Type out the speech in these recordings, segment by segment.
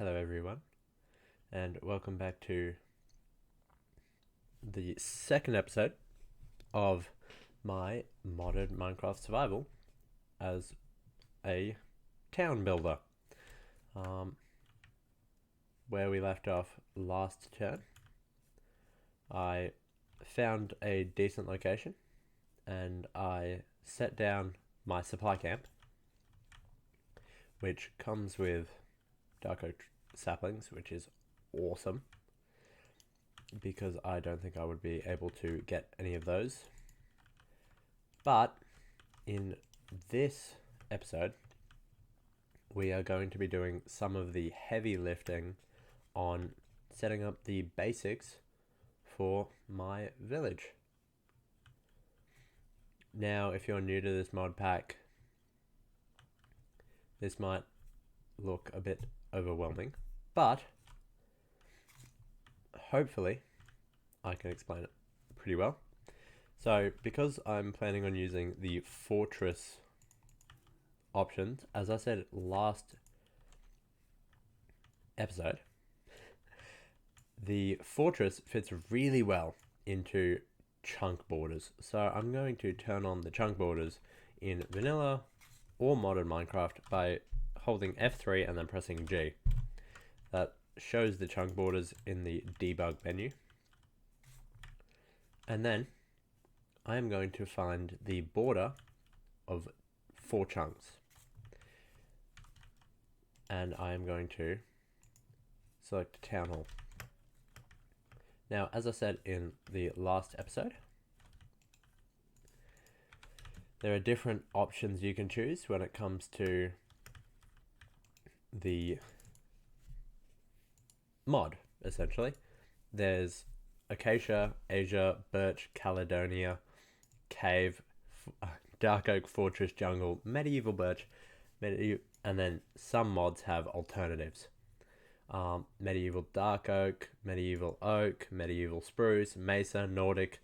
Hello everyone, and welcome back to the second episode of my modded Minecraft survival as a town builder. Where we left off last turn, I found a decent location and I set down my supply camp, which comes with dark oak saplings, which is awesome because I don't think I would be able to get any of those. But in this episode, we are going to be doing some of the heavy lifting on setting up the basics for my village. Now, if you're new to this mod pack, this might look a bit overwhelming, but hopefully I can explain it pretty well. So, because I'm planning on using the fortress options, as I said last episode, the fortress fits really well into chunk borders. So I'm going to turn on the chunk borders in vanilla or modded Minecraft by holding F3 and then pressing G. That shows the chunk borders in the debug menu. And then I am going to find the border of 4 chunks. And I am going to select Town Hall. Now, as I said in the last episode, there are different options you can choose when it comes to the mod, essentially. There's Acacia, Asia, Birch, Caledonia, Cave, Dark Oak, Fortress, Jungle, Medieval Birch, and then some mods have alternatives. Medieval Dark Oak, Medieval Oak, Medieval Spruce, Mesa, Nordic,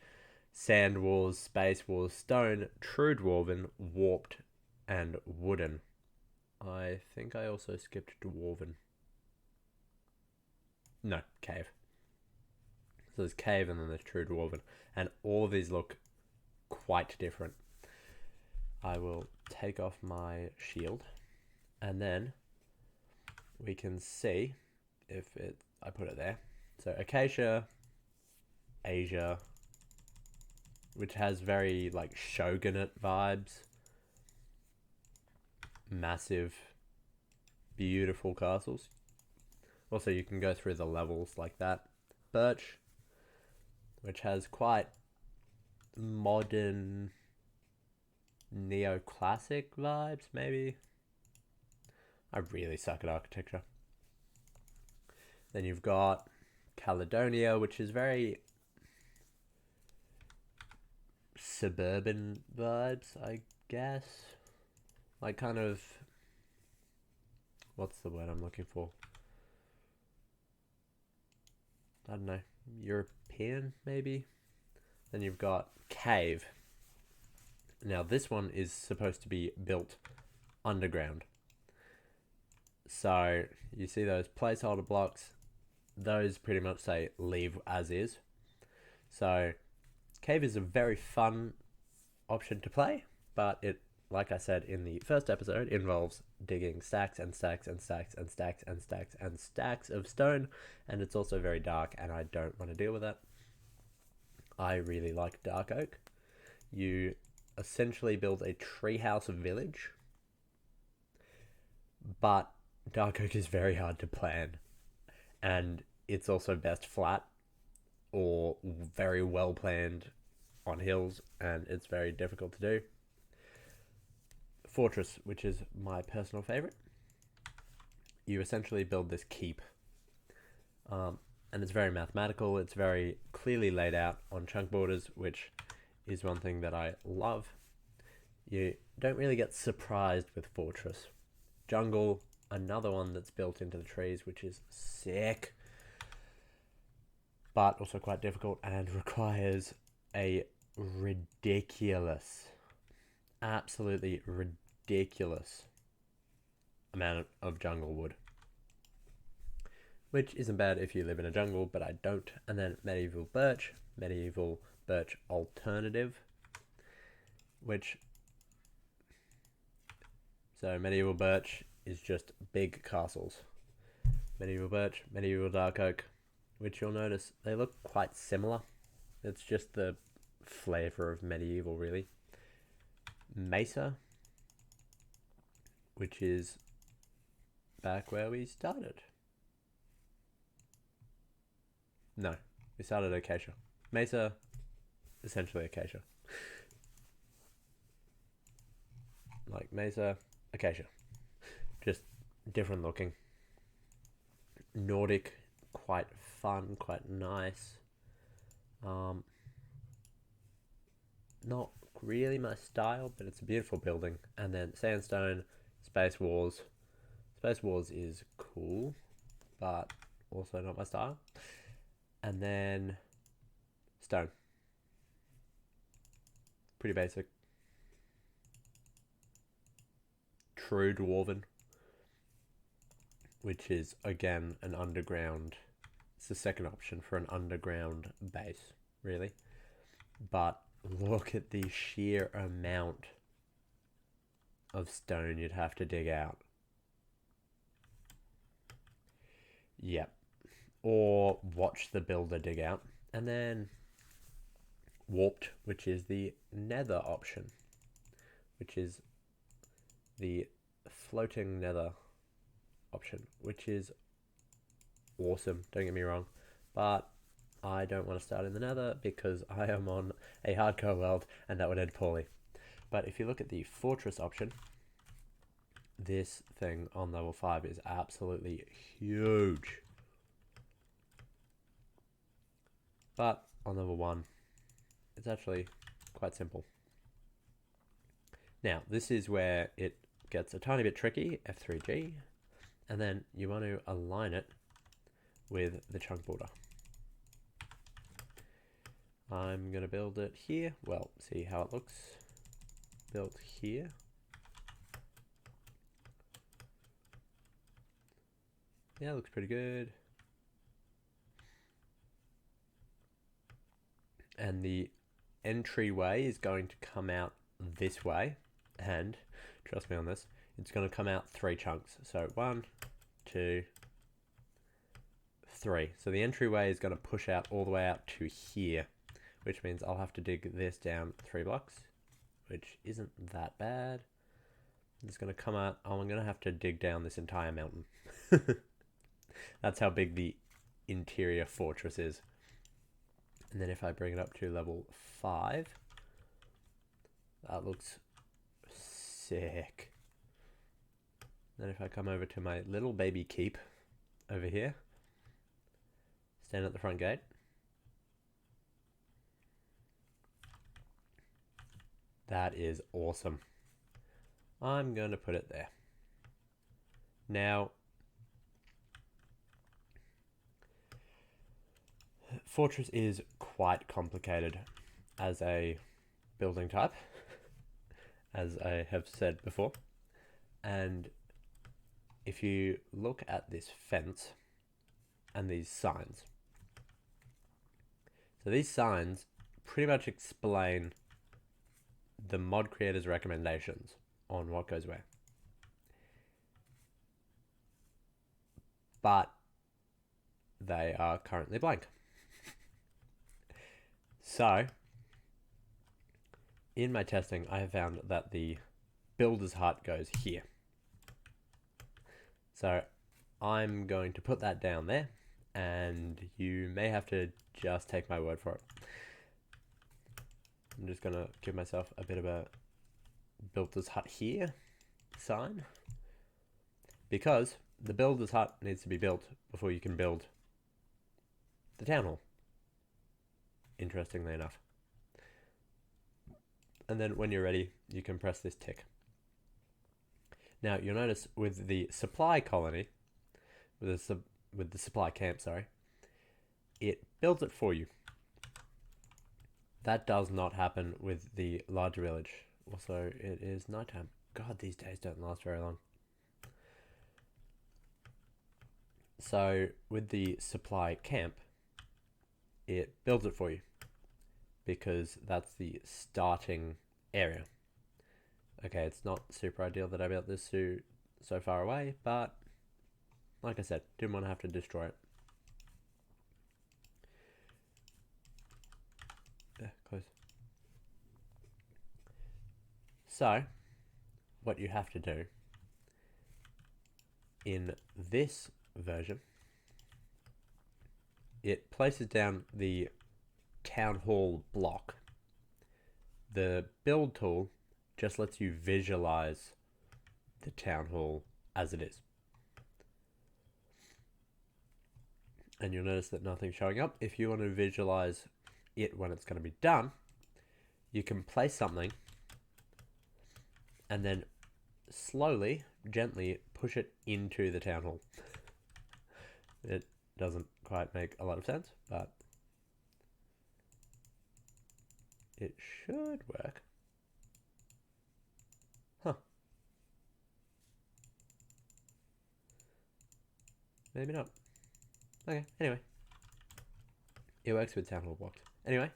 Sand Walls, Space Walls, Stone, True Dwarven, Warped, and Wooden. I think I also skipped Dwarven. No, Cave. So there's Cave and then there's True Dwarven. And all of these look quite different. I will take off my shield and then we can see if I put it there. So Acacia, Asia, which has very like shogunate vibes. Massive, beautiful castles. Also, you can go through the levels like that. Birch, which has quite modern, neoclassic vibes, maybe. I really suck at architecture. Then you've got Caledonia, which is very suburban vibes, I guess. Like kind of, what's the word I'm looking for? I don't know, European maybe? Then you've got Cave. Now this one is supposed to be built underground. So you see those placeholder blocks, those pretty much say leave as is. So Cave is a very fun option to play, but it, like I said in the first episode, involves digging stacks and stacks and stacks and stacks and stacks and stacks of stone, and it's also very dark and I don't want to deal with that. I really like Dark Oak. You essentially build a treehouse village, but Dark Oak is very hard to plan, and it's also best flat or very well planned on hills, and it's very difficult to do. Fortress, which is my personal favorite, you essentially build this keep, and it's very mathematical. It's very clearly laid out on chunk borders, which is one thing that I love. You don't really get surprised with Fortress. Jungle, another one that's built into the trees, which is sick, but also quite difficult and requires a absolutely ridiculous amount of jungle wood. which isn't bad if you live in a jungle, but I don't. And then medieval birch alternative, which, so medieval birch is just big castles. Medieval birch, medieval dark oak, which you'll notice they look quite similar. It's just the flavor of medieval, really. Mesa, which is back where we started. No, we started acacia. Mesa, essentially acacia. Like mesa, acacia. Just different looking. Nordic, quite fun, quite nice. Not really my style, but it's a beautiful building. And then sandstone, Space Wars. Space Wars is cool, but also not my style. And then stone. Pretty basic. True Dwarven, which is again an underground. It's the second option for an underground base, really. But look at the sheer amount of stone you'd have to dig out. Yep. Or watch the builder dig out. And then warped, which is the nether option, which is the floating nether option, which is awesome, don't get me wrong, but I don't want to start in the nether because I am on a hardcore world and that would end poorly. But if you look at the fortress option, this thing on level 5 is absolutely huge. But on level 1, it's actually quite simple. Now, this is where it gets a tiny bit tricky, F3G, and then you want to align it with the chunk border. I'm going to build it here. Well, see how it looks. Built here. Yeah, looks pretty good. And the entryway is going to come out this way. And, trust me on this, it's going to come out 3 chunks. So 1, 2, 3. So the entryway is going to push out all the way out to here, which means I'll have to dig this down 3 blocks, which isn't that bad. It's going to come out. Oh, I'm going to have to dig down this entire mountain. That's how big the interior fortress is. And then if I bring it up to level 5, that looks sick. Then if I come over to my little baby keep over here, stand at the front gate. That is awesome. I'm going to put it there. Now, fortress is quite complicated as a building type, as I have said before. And if you look at this fence and these signs, so these signs pretty much explain the mod creator's recommendations on what goes where. But they are currently blank. So, in my testing, I have found that the builder's hut goes here. So, I'm going to put that down there, and you may have to just take my word for it. I'm just going to give myself a bit of a builder's hut here sign, because the builder's hut needs to be built before you can build the town hall, interestingly enough. And then when you're ready, you can press this tick. Now you'll notice with the supply colony, with the supply camp, sorry, it builds it for you. That does not happen with the larger village. Also, it is nighttime. God, these days don't last very long. So with the supply camp, it builds it for you because that's the starting area. Okay, it's not super ideal that I built this so far away, but like I said, didn't want to have to destroy it. Yeah, close. So, what you have to do in this version, it places down the town hall block. The build tool just lets you visualize the town hall as it is. And you'll notice that nothing's showing up. If you want to visualize it when it's going to be done, you can place something and then slowly, gently push it into the town hall. It doesn't quite make a lot of sense, but it should work. Huh. Maybe not. Okay, anyway. It works with town hall blocks. Anyway.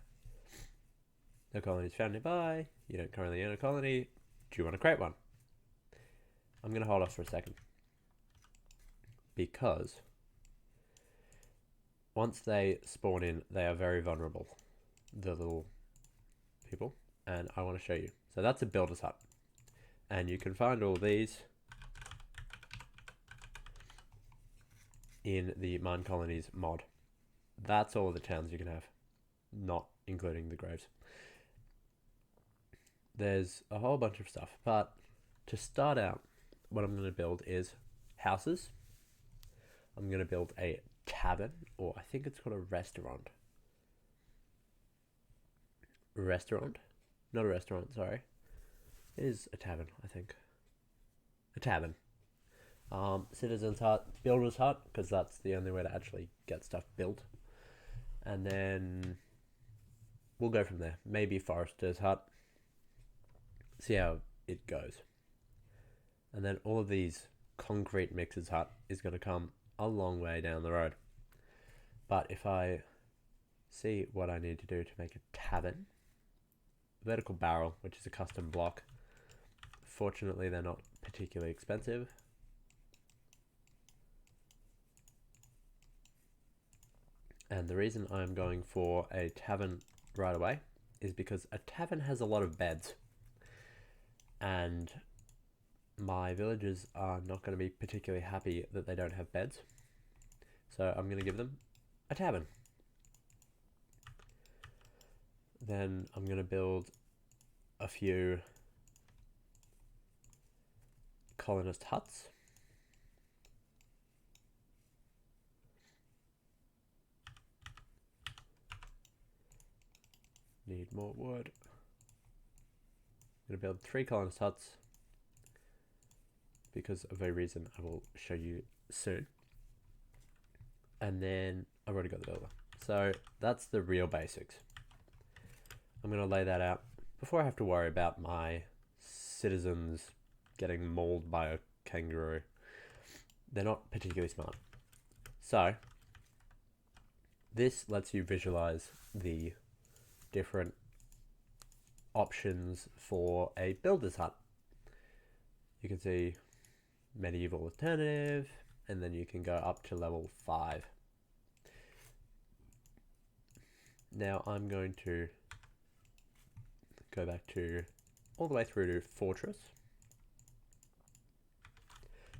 No colonies found nearby. You don't currently own a colony. Do you want to create one? I'm going to hold off for a second. Because once they spawn in, they are very vulnerable. The little people. And I want to show you. So that's a builder's hut. And you can find all these in the Minecolonies mod. That's all the towns you can have. Not including the graves. There's a whole bunch of stuff. But to start out, what I'm going to build is houses. I'm going to build a tavern, or I think it's called a restaurant. Restaurant? Not a restaurant, sorry. It is a tavern, I think. A tavern. Citizen's hut, builder's hut, because that's the only way to actually get stuff built. And then we'll go from there. Maybe forester's hut. See how it goes. And then all of these concrete mixers hut is going to come a long way down the road. But if I see what I need to do to make a tavern, vertical barrel, which is a custom block. Fortunately, they're not particularly expensive. And the reason I'm going for a tavern right away is because a tavern has a lot of beds. And my villagers are not going to be particularly happy that they don't have beds. So I'm going to give them a tavern. Then I'm going to build a few colonist huts. Need more wood. I'm going to build 3 colonist huts because of a reason I will show you soon. And then I've already got the builder. So that's the real basics. I'm going to lay that out before I have to worry about my citizens getting mauled by a kangaroo. They're not particularly smart. So this lets you visualize the different options for a builder's hut. You can see medieval alternative, and then you can go up to level 5. Now I'm going to go back to all the way through to fortress.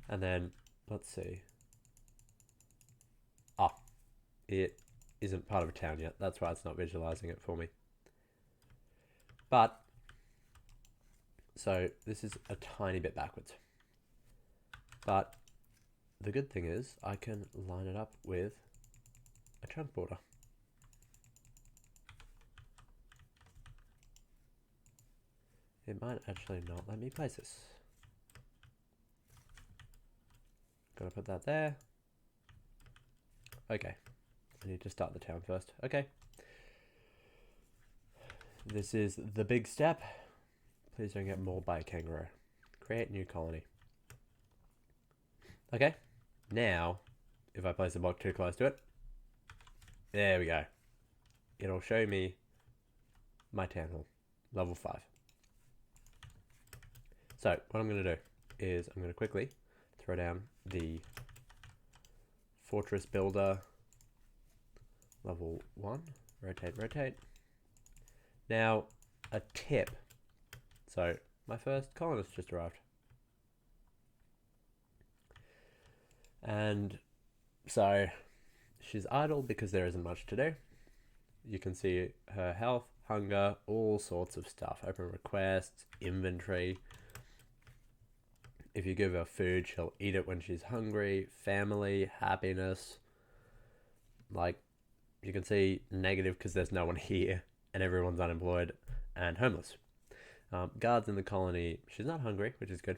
And then let's see. It isn't part of a town yet. That's why it's not visualizing it for me. But so this is a tiny bit backwards. But the good thing is I can line it up with a transporter. It might actually not let me place this. Gotta put that there. Okay. I need to start the town first. Okay. This is the big step. Please don't get mauled by a kangaroo. Create new colony. Okay. Now, if I place the block too close to it. There we go. It'll show me my town hall, level 5. So what I'm going to do is I'm going to quickly throw down the fortress builder level 1. Rotate, rotate. Now, a tip. So my first colonist just arrived. And so she's idle because there isn't much to do. You can see her health, hunger, all sorts of stuff. Open requests, inventory. If you give her food, she'll eat it when she's hungry. Family, happiness. Like, you can see negative because there's no one here and everyone's unemployed and homeless. Guards in the colony, she's not hungry, which is good.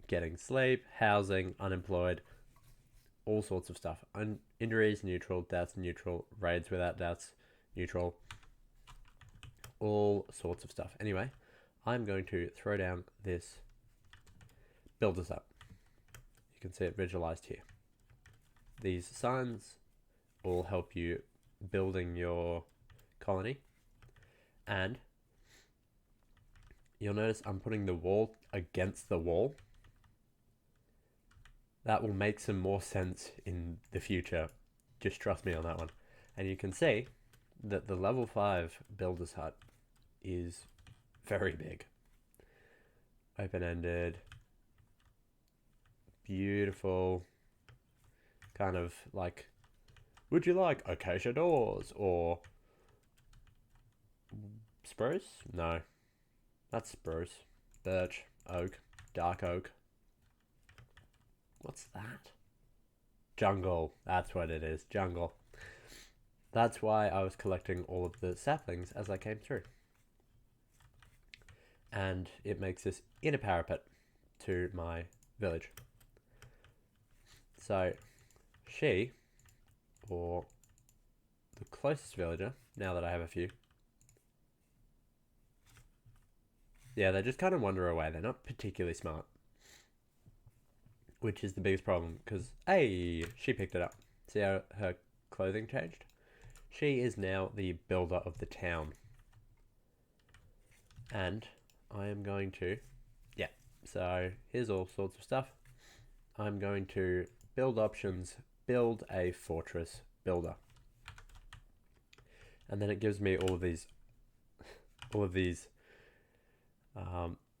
Getting sleep, housing, unemployed, all sorts of stuff. Injuries, neutral. Deaths, neutral. Raids without deaths, neutral. All sorts of stuff. Anyway, I'm going to throw down this builder up. You can see it visualized here. These signs will help you building your colony. And you'll notice I'm putting the wall against the wall. That will make some more sense in the future. Just trust me on that one. And you can see that the level 5 builder's hut is very big. Open-ended. Beautiful. Kind of like, would you like acacia doors or spruce? No. That's spruce. Birch. Oak. Dark oak. What's that? Jungle. That's what it is. Jungle. That's why I was collecting all of the saplings as I came through. And it makes this inner parapet to my village. So, she, or the closest villager, now that I have a few, yeah, they just kind of wander away. They're not particularly smart. Which is the biggest problem, because, hey, she picked it up. See how her clothing changed? She is now the builder of the town. And I am going to, yeah, so here's all sorts of stuff. I'm going to build options, build a fortress builder. And then it gives me all of these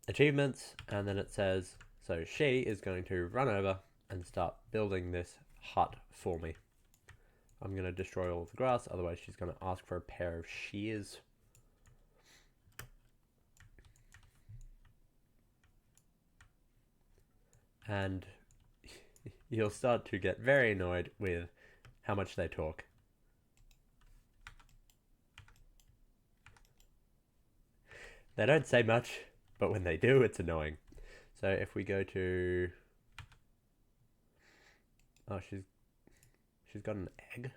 achievements, and then it says, so she is going to run over and start building this hut for me. I'm going to destroy all of the grass, otherwise she's going to ask for a pair of shears. And you'll start to get very annoyed with how much they talk. They don't say much, but when they do, it's annoying. So if we go to... Oh, she's got an egg.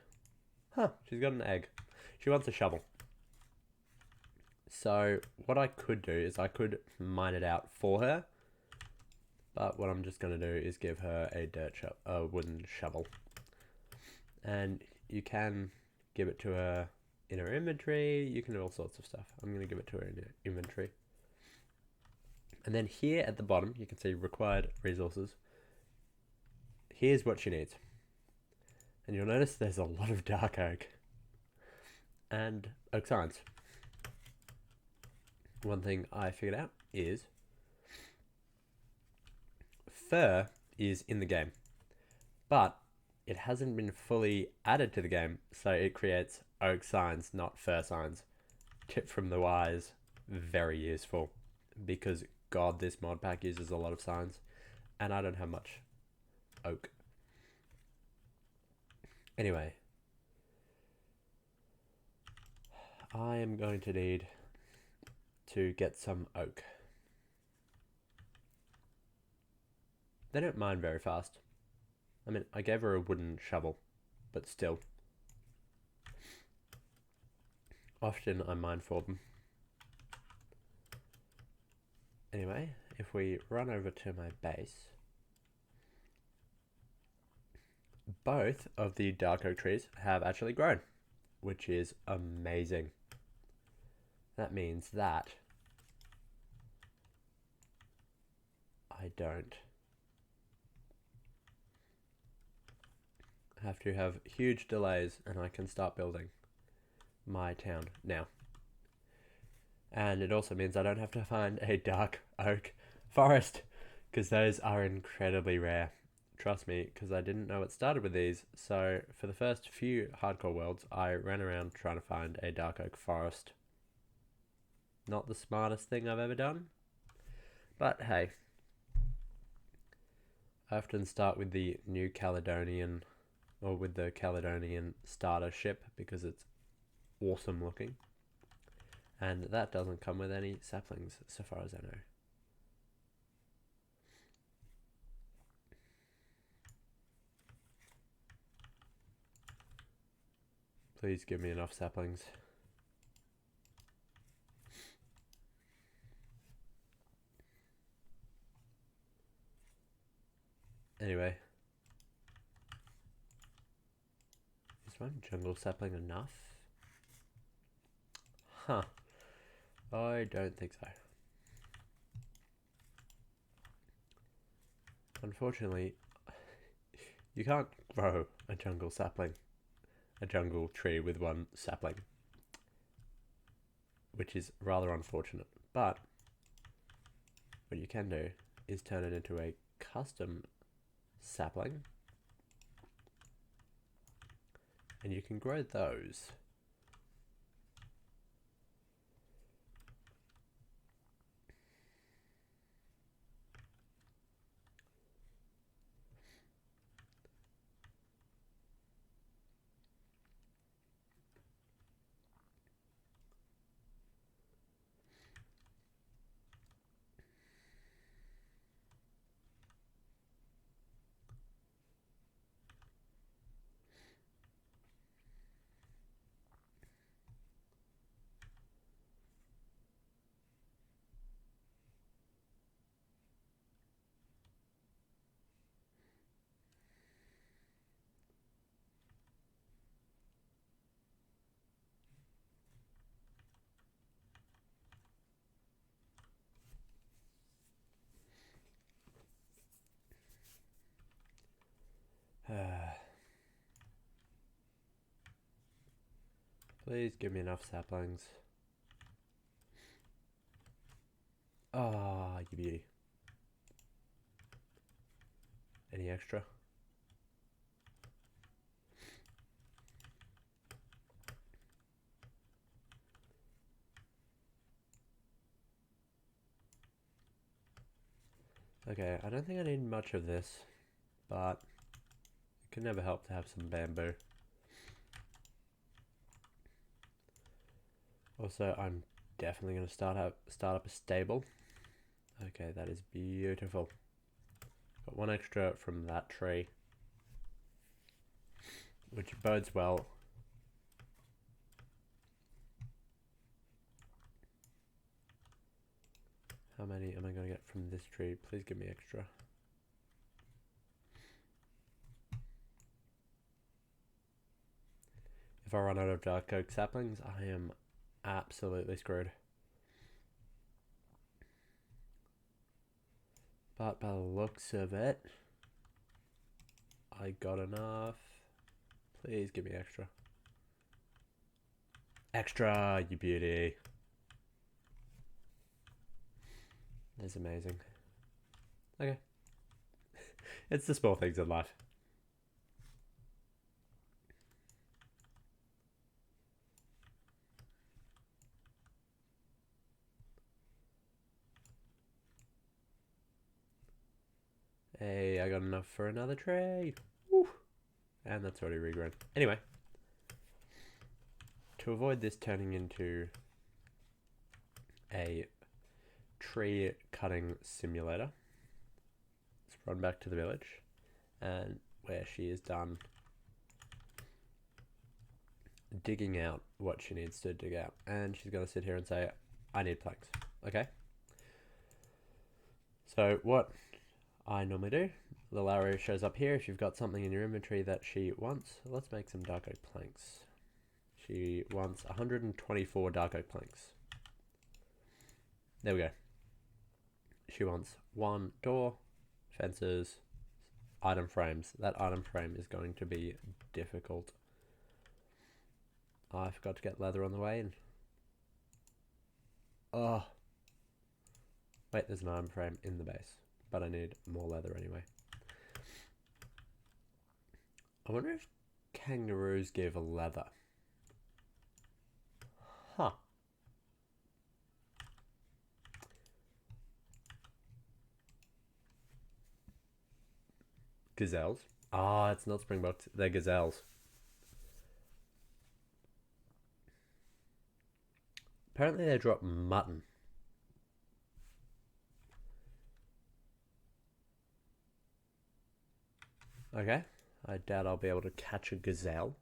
Huh, she's got an egg. She wants a shovel. So what I could do is I could mine it out for her. But what I'm just going to do is give her a wooden shovel. And you can give it to her in her inventory. You can do all sorts of stuff. I'm going to give it to her in her inventory. And then here at the bottom, you can see required resources. Here's what she needs. And you'll notice there's a lot of dark oak. And oak signs. One thing I figured out is fir is in the game, but it hasn't been fully added to the game, so it creates oak signs, not fir signs. Tip from the wise, very useful, because God, this mod pack uses a lot of signs, and I don't have much oak. Anyway, I am going to need to get some oak. They don't mine very fast. I mean, I gave her a wooden shovel, but still. Often I mine for them. Anyway, if we run over to my base, both of the dark oak trees have actually grown, which is amazing. That means that I don't have to have huge delays and I can start building my town now. And it also means I don't have to find a dark oak forest, because those are incredibly rare. Trust me, because I didn't know it started with these. So for the first few hardcore worlds, I ran around trying to find a dark oak forest. Not the smartest thing I've ever done, but hey. I often start with the New Caledonian, or with the Caledonian starter ship, because it's awesome looking. And that doesn't come with any saplings, so far as I know. Please give me enough saplings. Anyway. Is one jungle sapling enough? Huh. I don't think so. Unfortunately, you can't grow a jungle sapling, a jungle tree with one sapling, which is rather unfortunate. But what you can do is turn it into a custom sapling, and you can grow those. Please give me enough saplings. Ah, you beauty. Any extra? Okay, I don't think I need much of this, but it can never help to have some bamboo. Also, I'm definitely going to start up a stable. Okay, that is beautiful. Got one extra from that tree, which bodes well. How many am I going to get from this tree? Please give me extra. If I run out of dark oak saplings, I am absolutely screwed. But by the looks of it, I got enough. Please give me extra. Extra, you beauty. That's amazing. Okay. It's the small things in life. Hey, I got enough for another tree. Woo. And that's already regrown. Anyway, to avoid this turning into a tree cutting simulator, let's run back to the village, and where she is done digging out what she needs to dig out, and she's going to sit here and say, I need planks. Okay, so what I normally do. The arrow shows up here if you've got something in your inventory that she wants. Let's make some dark oak planks. She wants 124 dark oak planks. There we go. She wants 1 door, fences, item frames. That item frame is going to be difficult. I forgot to get leather on the way in. Oh. Wait, there's an item frame in the base, but I need more leather anyway. I wonder if kangaroos give leather. Huh. Gazelles? Ah, it's not springboks, they're gazelles. Apparently they drop mutton. Okay. I doubt I'll be able to catch a gazelle.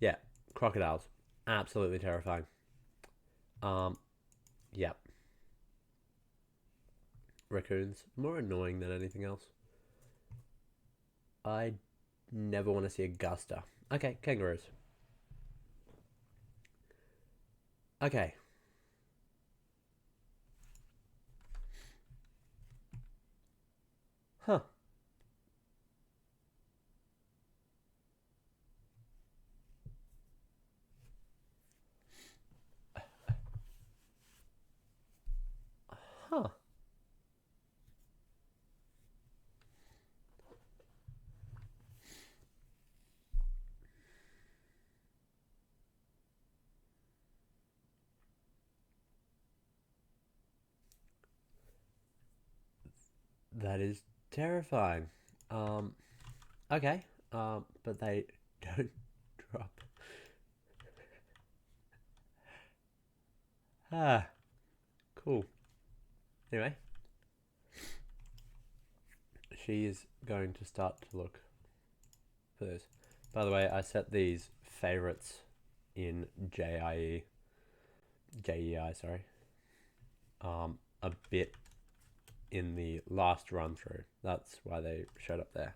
Yeah, crocodiles. Absolutely terrifying. Yep. Raccoons. More annoying than anything else. I never want to see a guster. Okay, kangaroos. Okay. Huh. Huh. That is terrifying. Okay. But they don't drop. Ah, cool. Anyway, she is going to start to look for this. By the way, I set these favorites in JEI, sorry, a bit in the last run through. That's why they showed up there.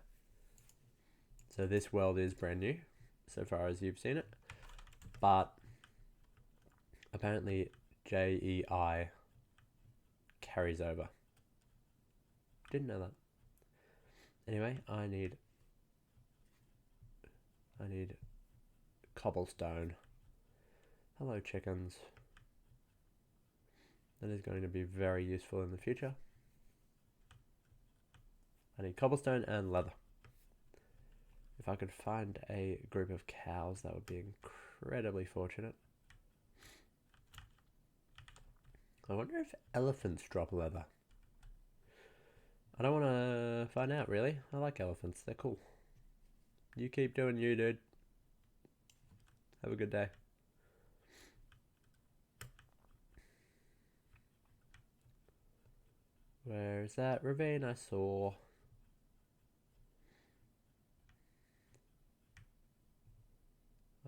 So this world is brand new, so far as you've seen it, but apparently JEI carries over. Didn't know that. Anyway, I need cobblestone. Hello, chickens. That is going to be very useful in the future. I need cobblestone and leather. If I could find a group of cows, that would be incredibly fortunate. I wonder if elephants drop leather. I don't want to find out, really. I like elephants. They're cool. You keep doing you, dude. Have a good day. Where is that ravine I saw?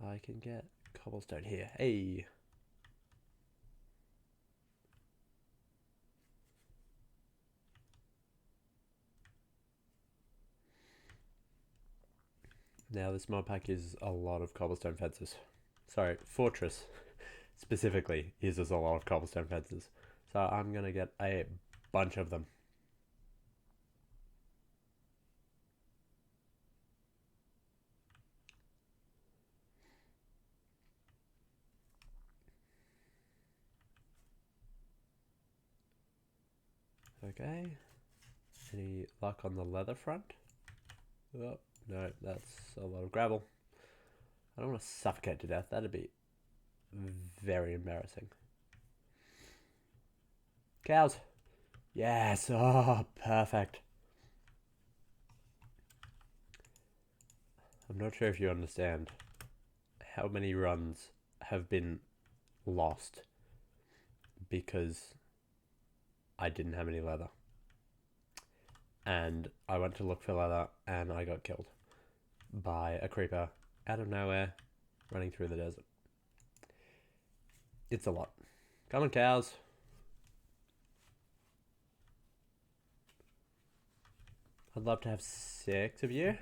I can get cobblestone here. Hey. Now this mod pack uses a lot of cobblestone fences. Sorry, Fortress specifically uses a lot of cobblestone fences. So I'm going to get a bunch of them. Okay. Any luck on the leather front? Oh, no, that's a lot of gravel. I don't want to suffocate to death. That'd be very embarrassing. Cows. Yes. Oh, perfect. I'm not sure if you understand how many runs have been lost because I didn't have any leather. And I went to look for leather and I got killed by a creeper out of nowhere running through the desert. It's a lot. Come on, cows. I'd love to have 6 of you.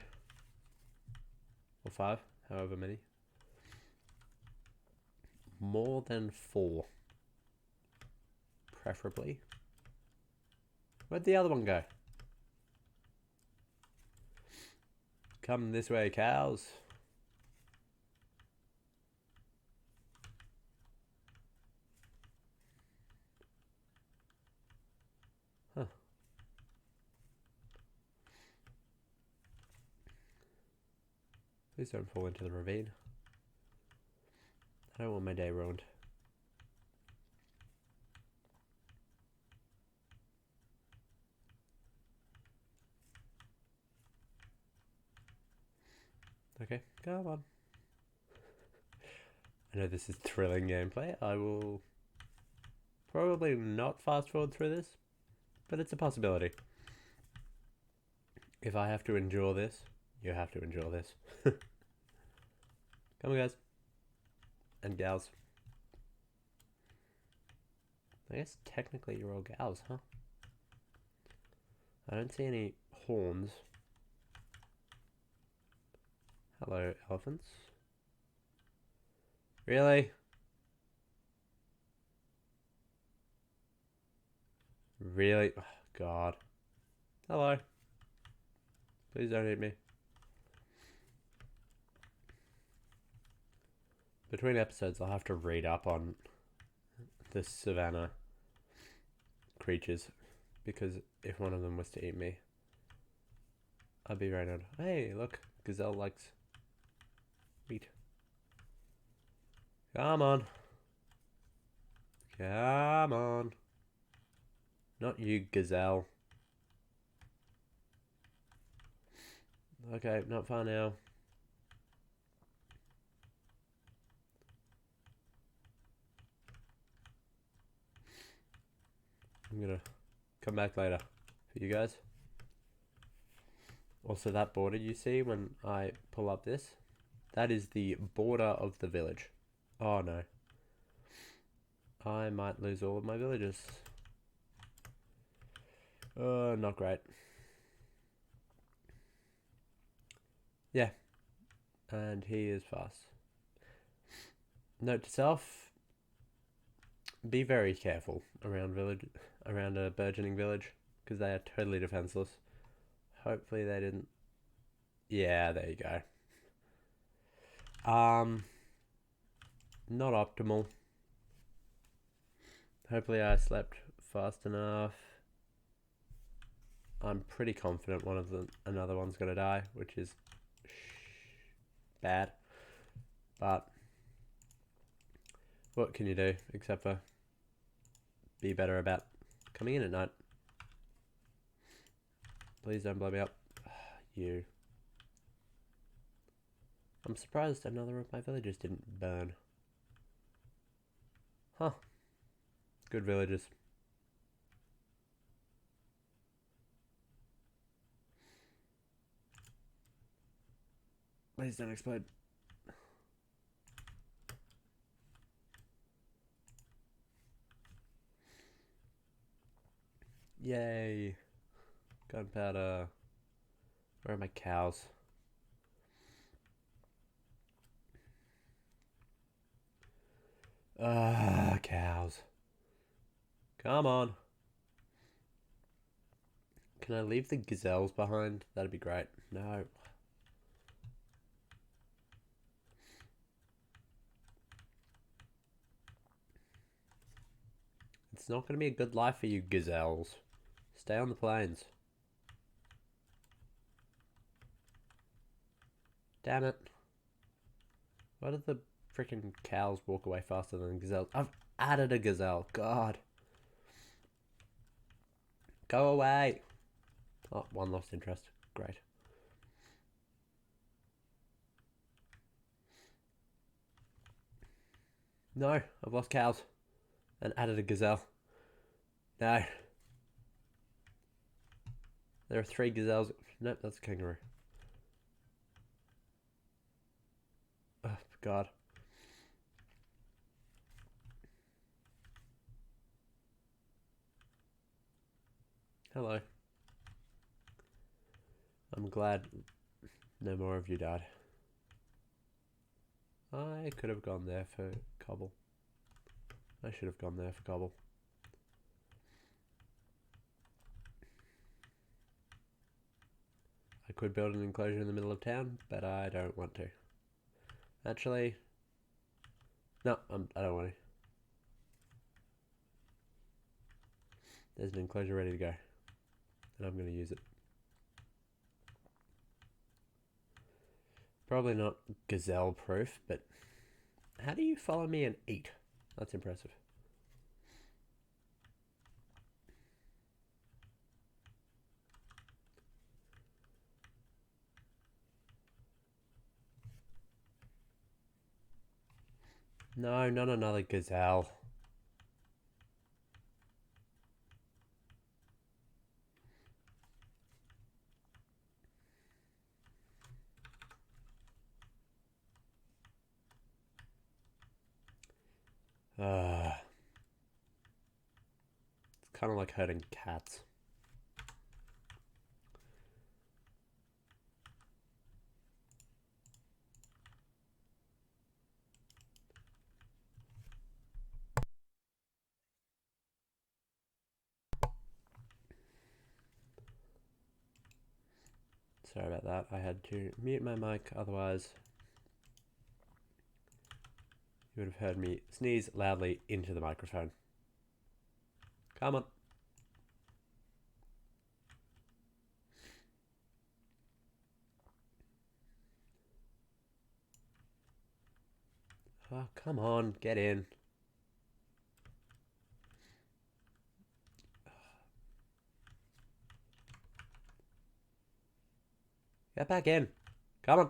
Or 5, however many. More than 4. Preferably. Where'd the other one go? Come this way, cows. Huh. Please don't fall into the ravine. I don't want my day ruined. Okay, come on. I know this is thrilling gameplay. I will probably not fast forward through this, but it's a possibility. If I have to endure this, you have to endure this. Come on, guys. And gals. I guess technically you're all gals, huh? I don't see any horns. Hello, elephants. Really? Really? Oh, God. Hello. Please don't eat me. Between episodes, I'll have to read up on the savannah creatures, because if one of them was to eat me, I'd be right on. Hey, look, gazelle likes meat. Come on. Come on. Not you, gazelle. Okay, not far now. I'm gonna come back later for you guys. Also, that border you see when I pull up this, that is the border of the village. Oh no. I might lose all of my villagers. Not great. Yeah. And he is fast. Note to self, be very careful around a burgeoning village, because they are totally defenseless. Hopefully they didn't. Yeah, there you go. Not optimal. Hopefully I slept fast enough. I'm pretty confident another one's gonna die, which is bad. But what can you do except for be better about coming in at night? Please don't blow me up. You. I'm surprised another of my villagers didn't burn. Huh. Good villagers. Please don't explode. Yay. Gunpowder. Where are my cows? Cows. Come on. Can I leave the gazelles behind? That'd be great. No. It's not going to be a good life for you gazelles. Stay on the plains. Damn it. Why did the freaking cows walk away faster than gazelles? I've added a gazelle. God. Go away. Oh, one lost interest. Great. No, I've lost cows. And added a gazelle. No. There are 3 gazelles. Nope, that's a kangaroo. Oh, God. Hello. I'm glad no more of you died. I could have gone there for cobble. I should have gone there for cobble. I could build an enclosure in the middle of town, but I don't want to. Actually, no, I don't want to. There's an enclosure ready to go, and I'm going to use it. Probably not gazelle proof, but how do you follow me and eat? That's impressive. No, not another gazelle. It's kind of like herding cats. Sorry about that. I had to mute my mic, otherwise you would have heard me sneeze loudly into the microphone. Come on. Oh, come on, get in. Get back in. Come on.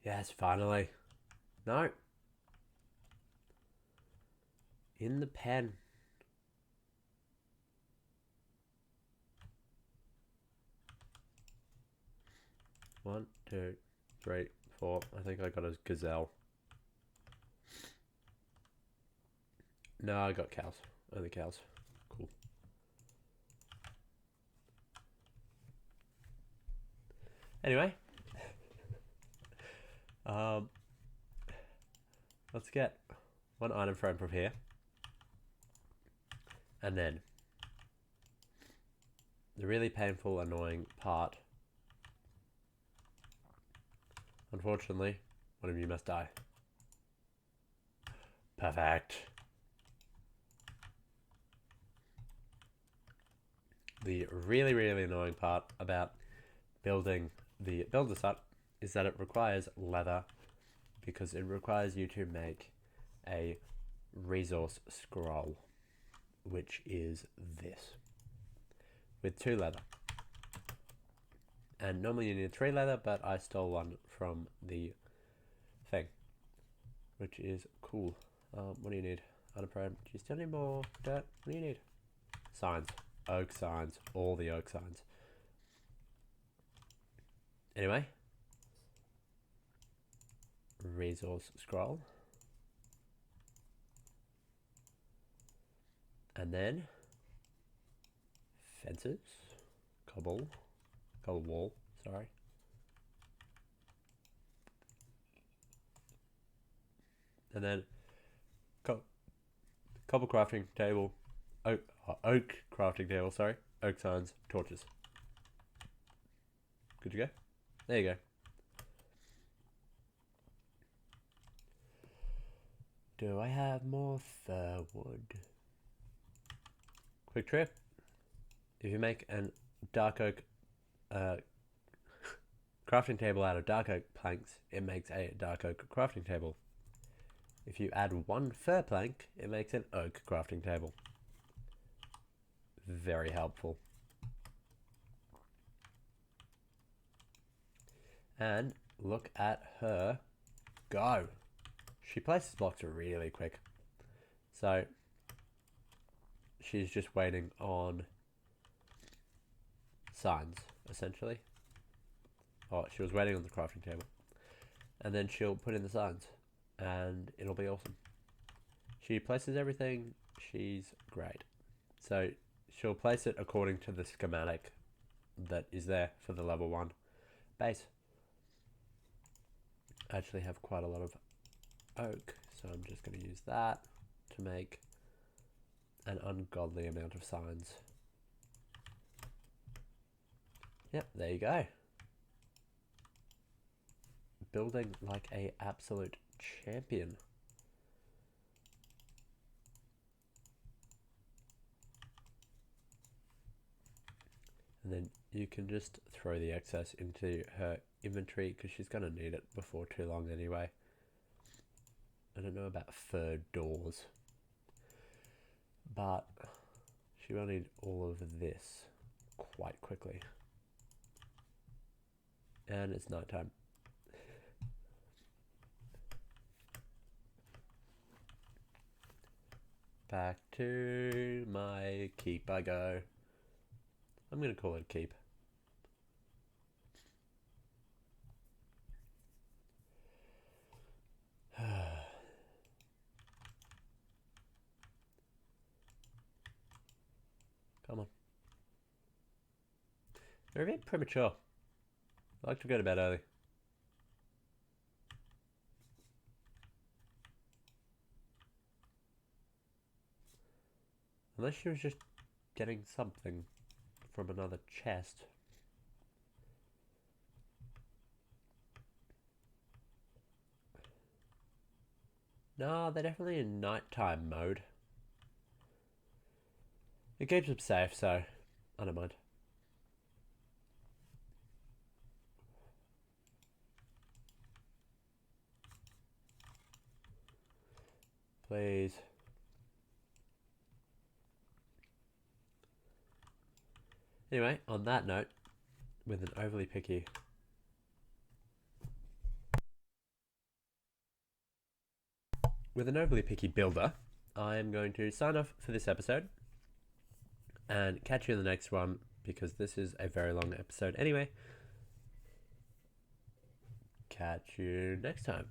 Yes, finally. No. In the pen. One, two, three, four. I think I got a gazelle. No, I got cows. Only cows. Cool. Anyway. Let's get one item frame from here. And then the really painful, annoying part. Unfortunately, one of you must die. Perfect. The really, really annoying part about building the builder hut is that it requires leather, because it requires you to make a resource scroll, which is this, with 2 leather. And normally you need 3 leather, but I stole one from the thing, which is cool. What do you need? Unapprone. Do you still need more dirt? What do you need? Signs. Oak signs. All the oak signs. Anyway. Resource scroll. And then fences. Cobble wall, sorry. And then cobble crafting table. Oak crafting table, sorry. Oak signs, torches. Good to go? There you go. Do I have more fir wood? Quick trip. If you make an dark oak crafting table out of dark oak planks, it makes a dark oak crafting table. If you add 1 fir plank, it makes an oak crafting table. Very helpful. And look at her go. She places blocks really quick. So she's just waiting on signs, essentially. Oh, she was waiting on the crafting table. And then she'll put in the signs, and it'll be awesome. She places everything. She's great. So she'll place it according to the schematic that is there for the level 1 base. I actually have quite a lot of oak, so I'm just going to use that to make an ungodly amount of signs. Yep, there you go. Building like a absolute champion. And then you can just throw the excess into her inventory because she's going to need it before too long anyway. I don't know about fur doors, but she will need all of this quite quickly. And it's nighttime. Back to my keep I go. I'm going to call it a keep. Come on. They're a bit premature. I like to go to bed early. Unless she was just getting something from another chest. No, they're definitely in nighttime mode. It keeps them safe, so I don't mind. Please. Anyway, on that note, with an overly picky builder, I am going to sign off for this episode and catch you in the next one because this is a very long episode anyway. Catch you next time.